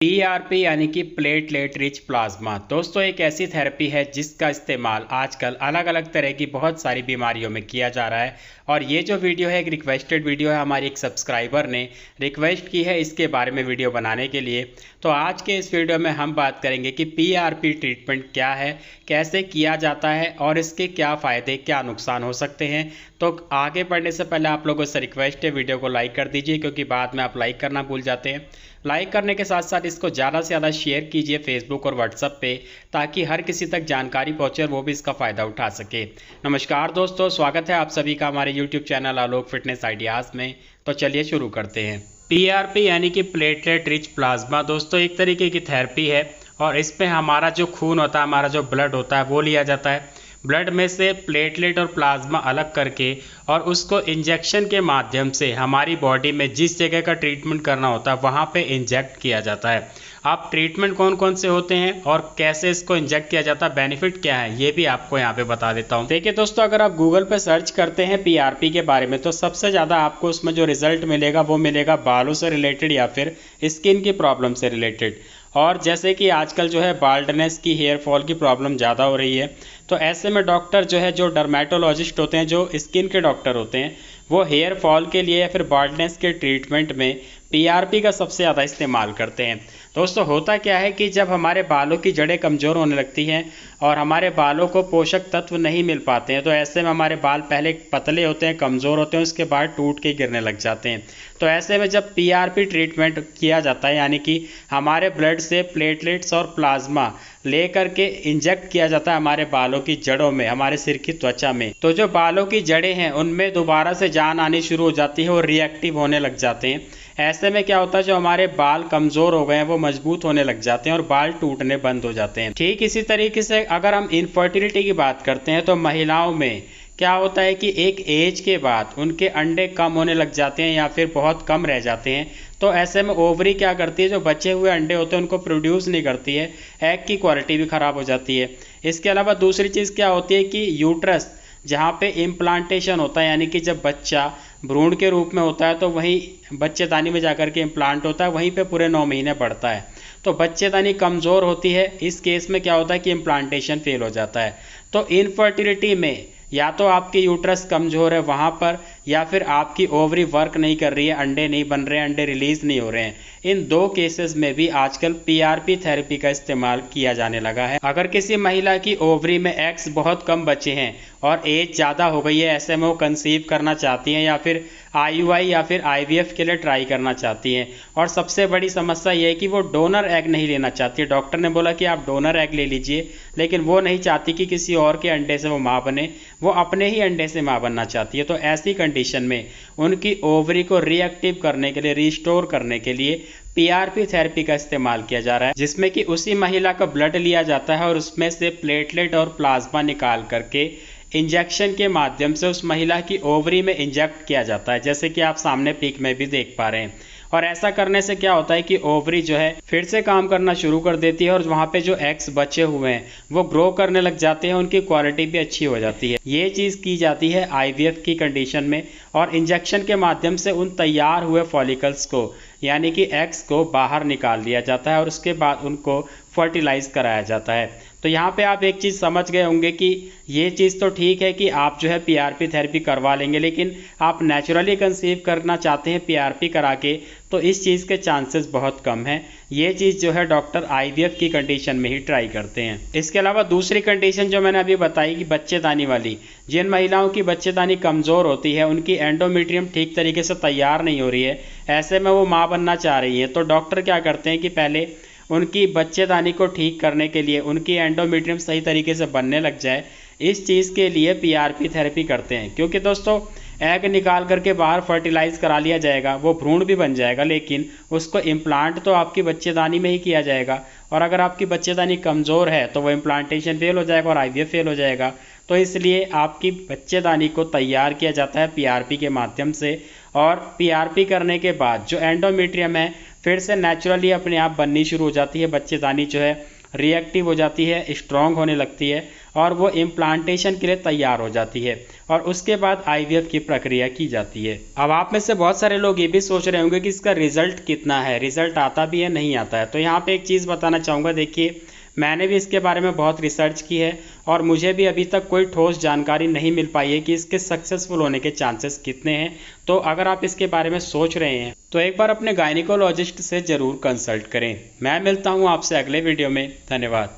PRP यानी कि platelet rich plasma दोस्तों एक ऐसी थेरेपी है जिसका इस्तेमाल आजकल अलग अलग तरह की बहुत सारी बीमारियों में किया जा रहा है। और ये जो वीडियो है एक रिक्वेस्टेड वीडियो है, हमारी एक सब्सक्राइबर ने रिक्वेस्ट की है इसके बारे में वीडियो बनाने के लिए। तो आज के इस वीडियो में हम बात करेंगे कि पीआरपी ट्रीटमेंट क्या है, कैसे किया जाता है और इसके क्या फ़ायदे क्या नुकसान हो सकते हैं। तो आगे बढ़ने से पहले आप लोगों से रिक्वेस्ट है वीडियो को लाइक कर दीजिए, क्योंकि बाद में आप लाइक करना भूल जाते हैं। लाइक करने के साथ साथ इसको ज़्यादा से ज़्यादा शेयर कीजिए फेसबुक और व्हाट्सएप पे, ताकि हर किसी तक जानकारी पहुंचे और वो भी इसका फ़ायदा उठा सके। नमस्कार दोस्तों, स्वागत है आप सभी का हमारे यूट्यूब चैनल आलोक फिटनेस आइडियाज़ में। तो चलिए शुरू करते हैं। पीआरपी यानी कि प्लेटलेट रिच प्लाज्मा दोस्तों एक तरीके की थेरेपी है, और इसमें हमारा जो खून होता है, हमारा जो ब्लड होता है वो लिया जाता है। ब्लड में से प्लेटलेट और प्लाज्मा अलग करके और उसको इंजेक्शन के माध्यम से हमारी बॉडी में जिस जगह का ट्रीटमेंट करना होता है वहाँ पे इंजेक्ट किया जाता है। अब ट्रीटमेंट कौन कौन से होते हैं और कैसे इसको इंजेक्ट किया जाता है, बेनिफिट क्या है, ये भी आपको यहाँ पे बता देता हूँ। देखिए दोस्तों, अगर आप गूगल पे सर्च करते हैं पीआरपी के बारे में तो सबसे ज़्यादा आपको उसमें जो रिजल्ट मिलेगा वो मिलेगा बालों से रिलेटेड या फिर स्किन की प्रॉब्लम से रिलेटेड। और जैसे कि आजकल जो है बाल्डनेस की, हेयर फॉल की प्रॉब्लम ज़्यादा हो रही है, तो ऐसे में डॉक्टर जो है, जो डर्मेटोलॉजिस्ट होते हैं, जो स्किन के डॉक्टर होते हैं, वो हेयर फॉल के लिए या फिर बाल्डनेस के ट्रीटमेंट में पीआरपी का सबसे ज़्यादा इस्तेमाल करते हैं। दोस्तों होता क्या है कि जब हमारे बालों की जड़ें कमज़ोर होने लगती हैं और हमारे बालों को पोषक तत्व नहीं मिल पाते हैं, तो ऐसे में हमारे बाल पहले पतले होते हैं, कमज़ोर होते हैं, उसके बाद टूट के गिरने लग जाते हैं। तो ऐसे में जब पीआरपी ट्रीटमेंट किया जाता है, यानी कि हमारे ब्लड से प्लेटलेट्स और प्लाज्मा ले करके इंजेक्ट किया जाता है हमारे बालों की जड़ों में, हमारे सिर की त्वचा में, तो जो बालों की जड़ें हैं उनमें दोबारा से जान आनी शुरू हो जाती है और रिएक्टिव होने लग जाते हैं। ऐसे में क्या होता है, जो हमारे बाल कमज़ोर हो गए हैं वो मजबूत होने लग जाते हैं और बाल टूटने बंद हो जाते हैं। ठीक इसी तरीके से अगर हम इनफर्टिलिटी की बात करते हैं तो महिलाओं में क्या होता है कि एक एज के बाद उनके अंडे कम होने लग जाते हैं या फिर बहुत कम रह जाते हैं। तो ऐसे में ओवरी क्या करती है, जो बचे हुए अंडे होते हैं उनको प्रोड्यूस नहीं करती है, एग की क्वालिटी भी ख़राब हो जाती है। इसके अलावा दूसरी चीज़ क्या होती है कि यूट्रस जहाँ पे इम्प्लांटेशन होता है, यानी कि जब बच्चा भ्रूण के रूप में होता है तो वहीं बच्चेदानी में जाकर के इम्प्लांट होता है, वहीं पे पूरे 9 महीने बढ़ता है। तो बच्चेदानी कमज़ोर होती है, इस केस में क्या होता है कि इम्प्लांटेशन फेल हो जाता है। तो इनफर्टिलिटी में या तो आपकी यूट्रस कमज़ोर है वहाँ पर, या फिर आपकी ओवरी वर्क नहीं कर रही है, अंडे नहीं बन रहे हैं, अंडे रिलीज़ नहीं हो रहे हैं। इन दो केसेस में भी आजकल पीआरपी थेरेपी का इस्तेमाल किया जाने लगा है। अगर किसी महिला की ओवरी में एग्स बहुत कम बचे हैं और एज ज़्यादा हो गई है, ऐसे में वो कंसीव करना चाहती हैं या फिर आईयूआई या फिर आईवीएफ के लिए ट्राई करना चाहती हैं, और सबसे बड़ी समस्या ये है कि वो डोनर एग नहीं लेना चाहती है। डॉक्टर ने बोला कि आप डोनर एग ले लीजिए, लेकिन वो नहीं चाहती कि किसी और के अंडे से वो माँ बने, वो अपने ही अंडे से माँ बनना चाहती है। तो ऐसी कंडीशन में उनकी ओवरी को रीएक्टिव करने के लिए, रिस्टोर करने के लिए पीआरपी थेरेपी का इस्तेमाल किया जा रहा है, जिसमें कि उसी महिला का ब्लड लिया जाता है और उसमें से प्लेटलेट और प्लाज्मा निकाल करके इंजेक्शन के माध्यम से उस महिला की ओवरी में इंजेक्ट किया जाता है, जैसे कि आप सामने पिक में भी देख पा रहे हैं। और ऐसा करने से क्या होता है कि ओवरी जो है फिर से काम करना शुरू कर देती है और वहाँ पे जो एग्स बचे हुए हैं वो ग्रो करने लग जाते हैं, उनकी क्वालिटी भी अच्छी हो जाती है। ये चीज़ की जाती है आईवीएफ की कंडीशन में, और इंजेक्शन के माध्यम से उन तैयार हुए फॉलिकल्स को, यानी कि एग्स को बाहर निकाल दिया जाता है और उसके बाद उनको फर्टिलाइज कराया जाता है। तो यहाँ पे आप एक चीज़ समझ गए होंगे कि ये चीज़ तो ठीक है कि आप जो है पीआरपी थेरेपी करवा लेंगे, लेकिन आप नेचुरली कंसीव करना चाहते हैं पीआरपी करा के, तो इस चीज़ के चांसेस बहुत कम हैं। ये चीज़ जो है डॉक्टर आईवीएफ की कंडीशन में ही ट्राई करते हैं। इसके अलावा दूसरी कंडीशन जो मैंने अभी बताई कि बच्चेदानी वाली, जिन महिलाओं की बच्चेदानी कमज़ोर होती है, उनकी एंडोमेट्रियम ठीक तरीके से तैयार नहीं हो रही है, ऐसे में वो माँ बनना चाह रही है, तो डॉक्टर क्या करते हैं कि पहले उनकी बच्चेदानी को ठीक करने के लिए उनकी एंडोमेट्रियम सही तरीके से बनने लग जाए, इस चीज़ के लिए पीआरपी थेरेपी करते हैं। क्योंकि दोस्तों एग निकाल करके बाहर फर्टिलाइज करा लिया जाएगा, वो भ्रूण भी बन जाएगा, लेकिन उसको इम्प्लांट तो आपकी बच्चेदानी में ही किया जाएगा, और अगर आपकी बच्चेदानी कमज़ोर है तो वो इम्प्लांटेशन फेल हो जाएगा और आईवीएफ फेल हो जाएगा। तो इसलिए आपकी बच्चेदानी को तैयार किया जाता है पीआरपी के माध्यम से, और पीआरपी करने के बाद जो एंडोमेट्रियम है फिर से नेचुरली अपने आप बननी शुरू हो जाती है, बच्चेदानी जो है रिएक्टिव हो जाती है, स्ट्रॉन्ग होने लगती है, और वो इम्प्लांटेशन के लिए तैयार हो जाती है और उसके बाद आईवीएफ की प्रक्रिया की जाती है। अब आप में से बहुत सारे लोग ये भी सोच रहे होंगे कि इसका रिजल्ट कितना है, रिजल्ट आता भी है नहीं आता है। तो यहाँ पे एक चीज़ बताना चाहूँगा, देखिए मैंने भी इसके बारे में बहुत रिसर्च की है और मुझे भी अभी तक कोई ठोस जानकारी नहीं मिल पाई है कि इसके सक्सेसफुल होने के चांसेस कितने हैं। तो अगर आप इसके बारे में सोच रहे हैं तो एक बार अपने गायनिकोलॉजिस्ट से ज़रूर कंसल्ट करें। मैं मिलता हूँ आपसे अगले वीडियो में। धन्यवाद।